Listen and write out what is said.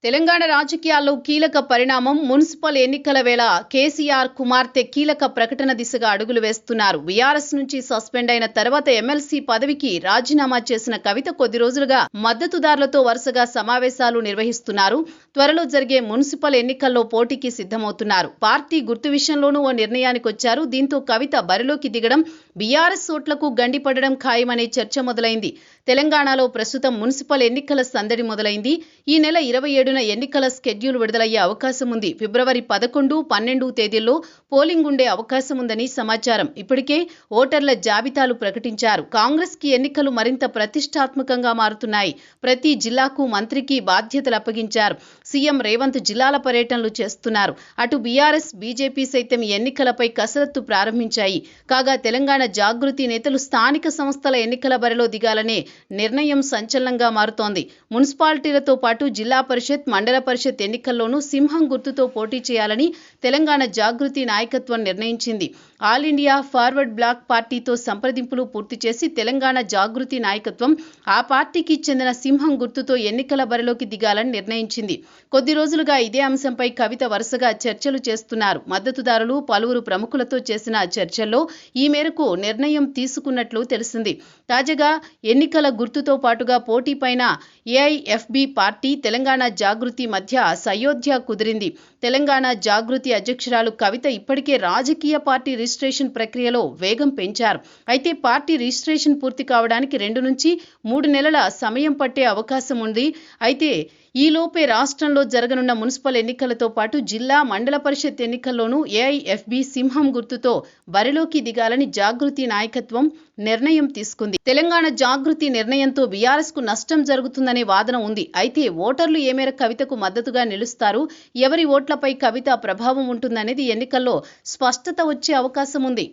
తెలంగాణ రాజకీయాల్లో కీలక పరిణామం. మున్సిపల్ ఎన్నికల వేళ కేసీఆర్ కుమార్తె కీలక ప్రకటన దిశగా అడుగులు వేస్తున్నారు. బీఆర్ఎస్ నుంచి సస్పెండ్ అయిన తర్వాత ఎమ్మెల్సీ పదవికి రాజీనామా చేసిన కవిత కొద్ది రోజులుగా మద్దతుదారులతో వరుసగా సమావేశాలు నిర్వహిస్తున్నారు. త్వరలో జరిగే మున్సిపల్ ఎన్నికల్లో పోటీకి సిద్ధమవుతున్నారు. పార్టీ గుర్తు విషయంలోనూ ఓ నిర్ణయానికి వచ్చారు. దీంతో కవిత బరిలోకి దిగడం, బీఆర్ఎస్ ఓట్లకు గండిపడడం ఖాయమనే చర్చ మొదలైంది. తెలంగాణలో ప్రస్తుతం మున్సిపల్ ఎన్నికల సందడి మొదలైంది. ఈ నెల 27న ఎన్నికల స్కెడ్యూల్ విడుదలయ్యే అవకాశం ఉంది. ఫిబ్రవరి 11, 12 తేదీల్లో పోలింగ్ ఉండే అవకాశం ఉందని సమాచారం. ఇప్పటికే ఓటర్ల జాబితాలు ప్రకటించారు. కాంగ్రెస్ కి ఎన్నికలు మరింత ప్రతిష్టాత్మకంగా మారుతున్నాయి. ప్రతి జిల్లాకు మంత్రికి బాధ్యతలు అప్పగించారు. సీఎం రేవంత్ జిల్లాల పర్యటనలు చేస్తున్నారు. అటు బీఆర్ఎస్, బీజేపీ సైతం ఎన్నికలపై కసరత్తు ప్రారంభించాయి. కాగా తెలంగాణ జాగృతి నేతలు స్థానిక సంస్థల ఎన్నికల బరిలో దిగాలనే నిర్ణయం సంచలనంగా మారుతోంది. మున్సిపాలిటీలతో పాటు జిల్లా పరిషత్, మండల పరిషత్ ఎన్నికల్లోనూ సింహం గుర్తుతో పోటీ చేయాలని తెలంగాణ జాగృతి నాయకత్వం నిర్ణయించింది. ఆల్ ఇండియా ఫార్వర్డ్ బ్లాక్ పార్టీతో సంప్రదింపులు పూర్తి చేసి తెలంగాణ జాగృతి నాయకత్వం ఆ పార్టీకి చెందిన సింహం గుర్తుతో ఎన్నికల బరిలోకి దిగాలని నిర్ణయించింది. కొద్ది రోజులుగా ఇదే అంశంపై కవిత వరుసగా చర్చలు చేస్తున్నారు. మద్దతుదారులు, పలువురు ప్రముఖులతో చేసిన చర్చల్లో ఈ మేరకు నిర్ణయం తీసుకున్నట్లు తెలిసింది. తాజాగా ఎన్నికల గుర్తుతో పాటుగా పోటీపైన ఏఐఎఫ్బి పార్టీ, తెలంగాణ జాగృతి మధ్య సయోధ్య కుదిరింది. తెలంగాణ జాగృతి అధ్యక్షురాలు కవిత ఇప్పటికే రాజకీయ పార్టీ రిజిస్ట్రేషన్ ప్రక్రియలో వేగం పెంచారు. అయితే పార్టీ రిజిస్ట్రేషన్ పూర్తి కావడానికి 2 నుంచి 3 నెలల సమయం పట్టే అవకాశం ఉంది. అయితే ఈలోపే రాష్ట్రంలో జరగనున్న మున్సిపల్ ఎన్నికలతో పాటు జిల్లా, మండల పరిషత్ ఎన్నికల్లోనూ ఏఐఎఫ్బి సింహం గుర్తుతో బరిలోకి దిగాలని జాగృతి నాయకత్వం నిర్ణయం తీసుకుంది. తెలంగాణ జాగృతి నిర్ణయంతో బీఆర్ఎస్ కు నష్టం జరుగుతుందనే వాదన ఉంది. అయితే ఓటర్లు ఏ మేర కవితకు మద్దతుగా నిలుస్తారు, ఎవరి ఓట్లపై కవిత ప్రభావం ఉంటుందనేది ఎన్నికల్లో స్పష్టత వచ్చే అవకాశం ఉంది.